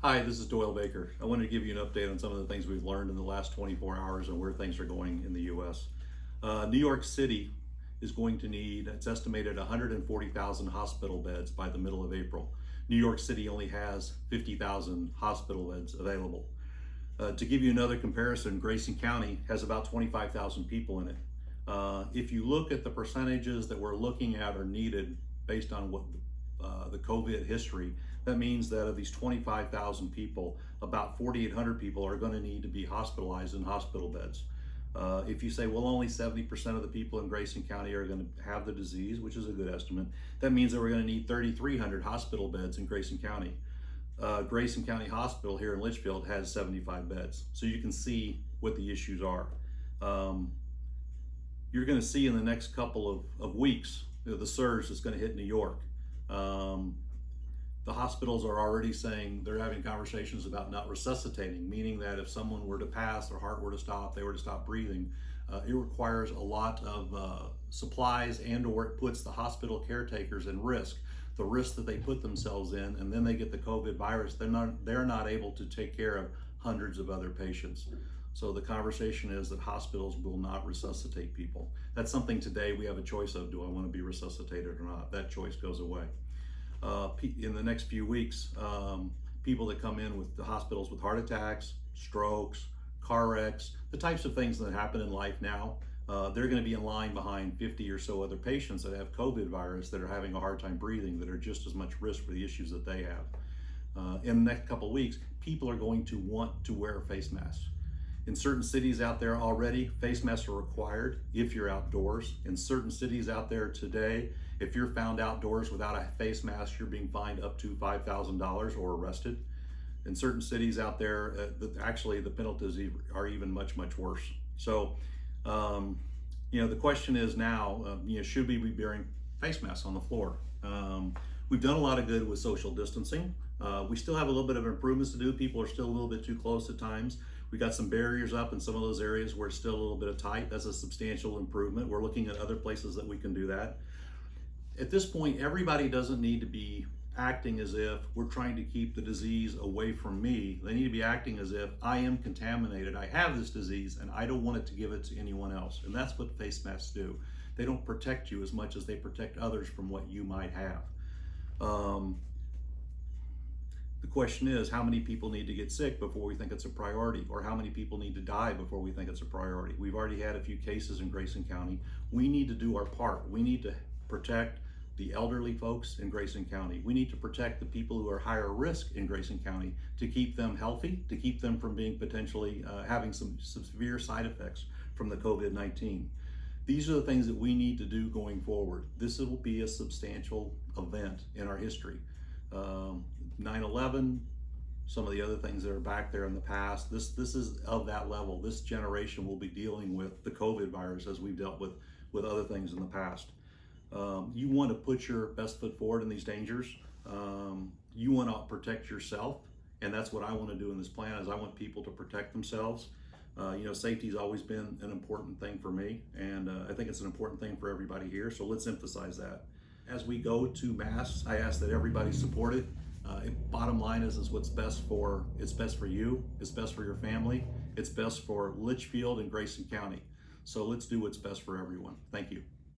Hi, this is Doyle Baker. I wanted to give you an update on some of the things we've learned in the last 24 hours and where things are going in the U.S. New York City is going to need, it's estimated, 140,000 hospital beds by the middle of April. New York City only has 50,000 hospital beds available. To give you another comparison, Grayson County has about 25,000 people in it. If you look at the percentages that we're looking at are needed based on what the COVID history, that means that of these 25,000 people, about 4,800 people are going to need to be hospitalized in hospital beds. If you say, well, only 70% of the people in Grayson County are going to have the disease, which is a good estimate, that means that we're going to need 3,300 hospital beds in Grayson County. Grayson County Hospital here in Litchfield has 75 beds. So you can see what the issues are. You're going to see in the next couple of weeks the surge that's going to hit New York. The hospitals are already saying they're having conversations about not resuscitating, meaning that if someone were to pass, their heart were to stop, they were to stop breathing, it requires a lot of supplies, and or it puts the hospital caretakers in risk. The risk that they put themselves in, and then they get the COVID virus, they're not able to take care of hundreds of other patients. So the conversation is that hospitals will not resuscitate people. That's something today we have a choice of, do I want to be resuscitated or not? That choice goes away. In the next few weeks, people that come in with the hospitals with heart attacks, strokes, car wrecks, the types of things that happen in life now, they're going to be in line behind 50 or so other patients that have COVID virus that are having a hard time breathing, that are just as much risk for the issues that they have. In the next couple of weeks, people are going to want to wear face masks. In certain cities out there already, face masks are required if you're outdoors. In certain cities out there today, if you're found outdoors without a face mask, you're being fined up to $5,000 or arrested. In certain cities out there, actually the penalties are even much, much worse. So, the question is now, should we be wearing face masks on the floor? We've done a lot of good with social distancing. We still have a little bit of improvements to do. People are still a little bit too close at times. We got some barriers up in some of those areas where it's still a little bit of tight. That's a substantial improvement. We're looking at other places that we can do that. At this point, everybody doesn't need to be acting as if we're trying to keep the disease away from me. They need to be acting as if I am contaminated, I have this disease, and I don't want it to give it to anyone else. And that's what face masks do. They don't protect you as much as they protect others from what you might have. The question is, how many people need to get sick before we think it's a priority, or how many people need to die before we think it's a priority? We've already had a few cases in Grayson County. We need to do our part. We need to protect the elderly folks in Grayson County. We need to protect the people who are higher risk in Grayson County to keep them healthy, to keep them from being potentially having some severe side effects from the COVID-19. These are the things that we need to do going forward. This will be a substantial event in our history. 9/11, some of the other things that are back there in the past, this is of that level. This generation will be dealing with the COVID virus as we've dealt with other things in the past. You want to put your best foot forward in these dangers. You want to protect yourself, and that's what I want to do in this plan. Is I want people to protect themselves. Safety has always been an important thing for me, and I think it's an important thing for everybody here. So let's emphasize that. As we go to masks, I ask that everybody support it. Bottom line is what's best for, it's best for you, it's best for your family, it's best for Litchfield and Grayson County. So let's do what's best for everyone. Thank you.